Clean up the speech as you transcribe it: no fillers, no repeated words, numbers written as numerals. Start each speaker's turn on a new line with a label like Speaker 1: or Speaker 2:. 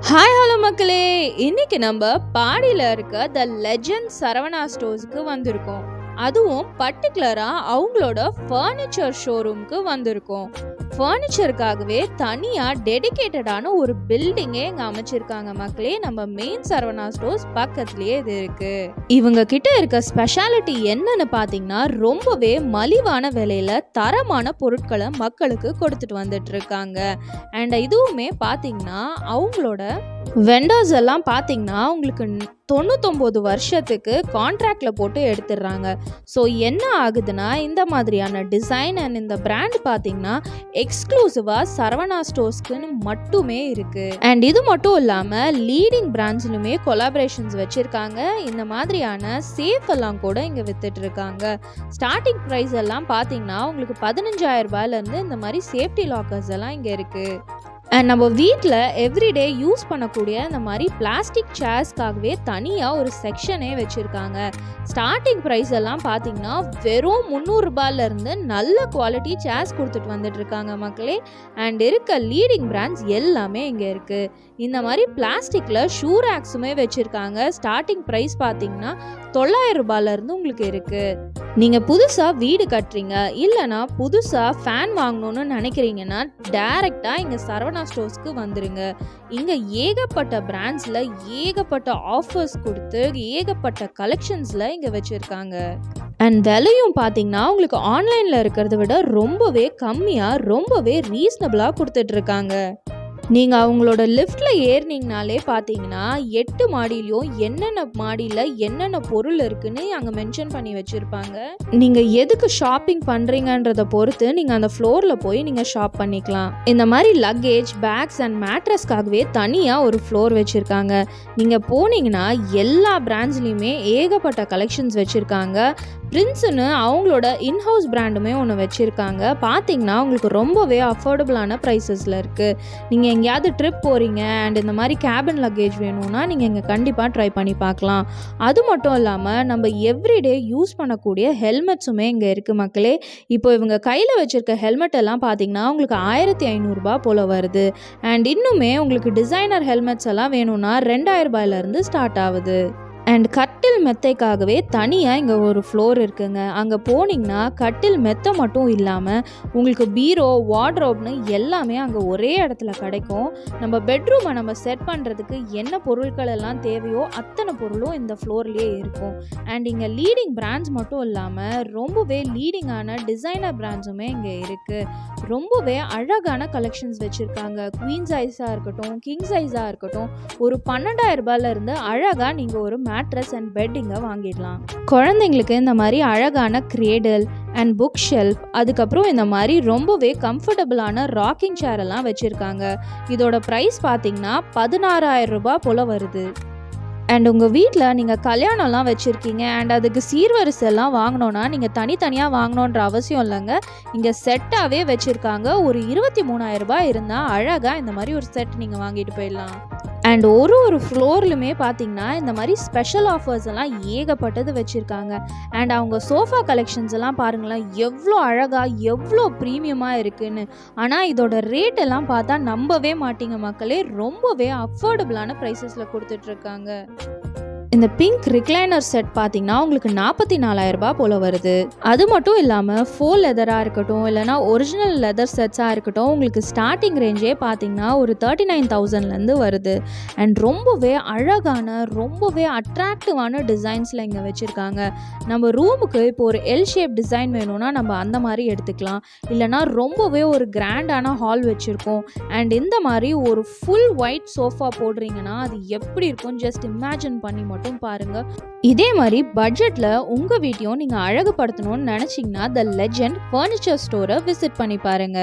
Speaker 1: Hi hello மக்களே, இன்னைக்கு நம்ம பாடியில் இருக்க த லெஜண்ட் சரவணா ஸ்டோர்ஸ்க்கு வந்திருக்கோம். அதுவும் பர்டிகுலராக அவங்களோட ஃபர்னிச்சர் ஷோரூம்க்கு வந்திருக்கோம். ஃபர்னிச்சருக்காகவே தனியாக டெடிகேட்டடான ஒரு பில்டிங்கே இங்கே அமைச்சிருக்காங்க மக்களே. நம்ம மெயின் சரவணா ஸ்டோர்ஸ் பக்கத்துலேயே இது இருக்கு. இவங்க கிட்ட இருக்க ஸ்பெஷாலிட்டி என்னன்னு பார்த்தீங்கன்னா, ரொம்பவே மலிவான விலையில தரமான பொருட்களை மக்களுக்கு கொடுத்துட்டு வந்துட்டு இருக்காங்க. அண்ட் இதுவுமே பார்த்தீங்கன்னா அவங்களோட வெண்டர்ஸ் எல்லாம் பார்த்தீங்கன்னா உங்களுக்கு 99 வருஷத்துக்கு கான்ட்ராக்டில் போட்டு எடுத்துடுறாங்க. ஸோ என்ன ஆகுதுன்னா, இந்த மாதிரியான டிசைன் அண்ட் இந்த பிராண்ட் பார்த்தீங்கன்னா எக்ஸ்க்ளூசிவாக சரவணா ஸ்டோர்ஸ்க்குன்னு மட்டுமே இருக்குது. அண்ட் இது மட்டும் இல்லாமல் லீடிங் பிராண்ட்ஸ்லுமே கொலாபரேஷன்ஸ் வச்சுருக்காங்க. இந்த மாதிரியான சேஃப் எல்லாம் கூட இங்கே வித்துட்டு இருக்காங்க. ஸ்டார்டிங் ப்ரைஸ் எல்லாம் பார்த்தீங்கன்னா உங்களுக்கு 15,000 ரூபாயிலேருந்து இந்த மாதிரி சேஃப்டி லாக்கர்ஸ் எல்லாம் இங்கே இருக்குது. அண்ட் நம்ம வீட்டில் எவ்ரிடே யூஸ் பண்ணக்கூடிய இந்த மாதிரி பிளாஸ்டிக் சேர்ஸ்க்காகவே தனியாக ஒரு செக்ஷனே வச்சுருக்காங்க. ஸ்டார்டிங் ப்ரைஸ் எல்லாம் பார்த்தீங்கன்னா வெறும் 300 ரூபாயிலேருந்து நல்ல குவாலிட்டி சேர்ஸ் கொடுத்துட்டு வந்துட்டு இருக்காங்க மக்களே. அண்ட் இருக்க லீடிங் பிராண்ட்ஸ் எல்லாமே இங்கே இருக்குது. இந்த மாதிரி பிளாஸ்டிக்கில் ஷூ ரேக்ஸுமே வச்சுருக்காங்க. ஸ்டார்டிங் ப்ரைஸ் பார்த்தீங்கன்னா 900 ரூபாயிலேருந்து உங்களுக்கு இருக்குது. நீங்கள் புதுசாக வீடு கட்டுறீங்க, இல்லைனா புதுசாக ஃபேன் வாங்கணும்னு நினைக்கிறீங்கன்னா டைரெக்டாக இங்கே சரவணா ஸ்டோர்ஸ்க்கு வந்துடுங்க. இங்கே ஏகப்பட்ட பிராண்ட்ஸில் ஏகப்பட்ட ஆஃபர்ஸ் கொடுத்து ஏகப்பட்ட கலெக்ஷன்ஸில் இங்கே வச்சுருக்காங்க. அண்ட் விலையும் பார்த்தீங்கன்னா உங்களுக்கு ஆன்லைனில் இருக்கிறத விட ரொம்பவே கம்மியாக ரொம்பவே ரீசனபிளாக கொடுத்துட்ருக்காங்க. நீங்கள் அவங்களோட லிஃப்டில் ஏறினீங்கனாலே பார்த்தீங்கன்னா 8 மாடியிலையும் என்னென்ன மாடியில் என்னென்ன பொருள் இருக்குன்னு அங்கே மென்ஷன் பண்ணி வச்சுருப்பாங்க. நீங்கள் எதுக்கு ஷாப்பிங் பண்ணுறீங்கன்றதை பொறுத்து நீங்கள் அந்த ஃப்ளோரில் போய் நீங்கள் ஷாப் பண்ணிக்கலாம். இந்த மாதிரி லக்கேஜ், பேக்ஸ் அண்ட் மேட்ரஸ்க்காகவே தனியாக ஒரு ஃப்ளோர் வச்சுருக்காங்க. நீங்கள் போனீங்கன்னா எல்லா பிராண்ட்ஸ்லேயுமே ஏகப்பட்ட கலெக்ஷன்ஸ் வச்சுருக்காங்க. பிரின்ஸ்னு அவங்களோட இன்ஹவுஸ் பிராண்டுமே ஒன்று வச்சுருக்காங்க. பார்த்தீங்கன்னா உங்களுக்கு ரொம்பவே அஃபோர்டபுளான ப்ரைஸஸில் இருக்குது. நீங்கள் எங்கேயாவது ட்ரிப் போகிறீங்க அண்ட் இந்த மாதிரி கேபின் லக்கேஜ் வேணும்னா நீங்கள் இங்கே கண்டிப்பாக ட்ரை பண்ணி பார்க்கலாம். அது மட்டும் இல்லாமல் நம்ம எவ்ரிடே யூஸ் பண்ணக்கூடிய ஹெல்மெட்ஸுமே இங்கே இருக்குது மக்களே. இப்போ இவங்க கையில் வச்சுருக்க ஹெல்மெட் எல்லாம் பார்த்தீங்கன்னா உங்களுக்கு 1500 ரூபாய் போல் வருது. அண்ட் இன்னுமே உங்களுக்கு டிசைனர் ஹெல்மெட்ஸ் எல்லாம் வேணும்னா 2000 ரூபாயிலேருந்து ஸ்டார்ட் ஆகுது. அண்ட் கட்டில் மெத்தைக்காகவே தனியாக இங்கே ஒரு ஃப்ளோர் இருக்குங்க. அங்கே போனீங்கன்னா கட்டில் மெத்தை மட்டும் இல்லாமல் உங்களுக்கு பீரோ, வார்ட்ரோப்னு எல்லாமே அங்கே ஒரே இடத்துல கிடைக்கும். நம்ம பெட்ரூமை நம்ம செட் பண்ணுறதுக்கு என்ன பொருட்கள் எல்லாம் தேவையோ அத்தனை பொருளும் இந்த ஃப்ளோர்லேயே இருக்கும். அண்ட் இங்கே லீடிங் பிராண்ட்ஸ் மட்டும் இல்லாமல் ரொம்பவே லீடிங்கான டிசைனர் பிராண்ட்ஸுமே இங்கே இருக்குது. ரொம்பவே அழகான கலெக்ஷன்ஸ் வச்சுருக்காங்க. குவீன் சைஸாக இருக்கட்டும், கிங் சைஸாக இருக்கட்டும், ஒரு 12,000 ரூபாயிலேருந்து அழகாக நீங்கள் ஒரு மேட்ரஸ் அண்ட் பெட் இங்கே வாங்கிடலாம். குழந்தைங்களுக்கு இந்த மாதிரி அழகான கிரேடல் அண்ட் புக் ஷெல்ஃப், அதுக்கப்புறம் இந்த மாதிரி ரொம்பவே கம்ஃபர்டபுளான ராக்கிங் சேர் எல்லாம் வச்சுருக்காங்க. இதோட ப்ரைஸ் பார்த்தீங்கன்னா 16,000 ரூபாய் போல் வருது. அண்ட் உங்கள் வீட்டில் நீங்கள் கல்யாணம்லாம் வச்சுருக்கீங்க அண்ட் அதுக்கு சீர்வரிசெல்லாம் வாங்கினோன்னா நீங்கள் தனித்தனியாக வாங்கணுன்ற அவசியம் இல்லைங்க. இங்கே செட்டாகவே வச்சுருக்காங்க. ஒரு 23,000 ரூபாய் இருந்தால் அழகாக இந்த மாதிரி ஒரு செட் நீங்கள் வாங்கிட்டு போயிடலாம். அண்ட் ஒரு ஃப்ளோர்லுமே பார்த்தீங்கன்னா இந்த மாதிரி ஸ்பெஷல் ஆஃபர்ஸ் எல்லாம் ஏகப்பட்டது வச்சுருக்காங்க. அண்ட் அவங்க சோஃபா கலெக்ஷன்ஸ் எல்லாம் பாருங்களேன், எவ்வளோ அழகாக எவ்வளோ ப்ரீமியமாக இருக்குன்னு. ஆனால் இதோட ரேட் எல்லாம் பார்த்தா நம்பவே மாட்டீங்க மக்களே. ரொம்பவே அஃபோர்டபுளான ப்ரைஸஸில் கொடுத்துட்ருக்காங்க. இந்த பிங்க் ரிக்ளைனர் செட் பார்த்தீங்கன்னா உங்களுக்கு 44,000 ரூபாய் போல் வருது. அது மட்டும் இல்லாமல் ஃபோல் லெதராக இருக்கட்டும், இல்லைனா ஒரிஜினல் லெதர் செட்ஸாக இருக்கட்டும், உங்களுக்கு ஸ்டார்டிங் ரேஞ்சே பார்த்தீங்கன்னா ஒரு 39,000லேருந்து வருது. அண்ட் ரொம்பவே அழகான ரொம்பவே அட்ராக்டிவான டிசைன்ஸில் இங்கே வச்சுருக்காங்க. நம்ம ரூமுக்கு இப்போ ஒரு எல் ஷேப் டிசைன் வேணும்னா நம்ம அந்த மாதிரி எடுத்துக்கலாம். இல்லைனா ரொம்பவே ஒரு கிராண்டான ஹால் வச்சுருக்கோம் அண்ட் இந்த மாதிரி ஒரு ஃபுல் ஒயிட் சோஃபா போடுறீங்கன்னா அது எப்படி இருக்கும் ஜஸ்ட் இமேஜின் பண்ணி மட்டும் பாருங்க. இதே மாதிரி பட்ஜெட்ல உங்க வீட்டையும் நீங்க அழகுபடுத்தணும்னு நினைச்சீங்கன்னா த லெஜண்ட் ஃபர்னிச்சர் ஸ்டோரை விசிட் பண்ணி பாருங்க.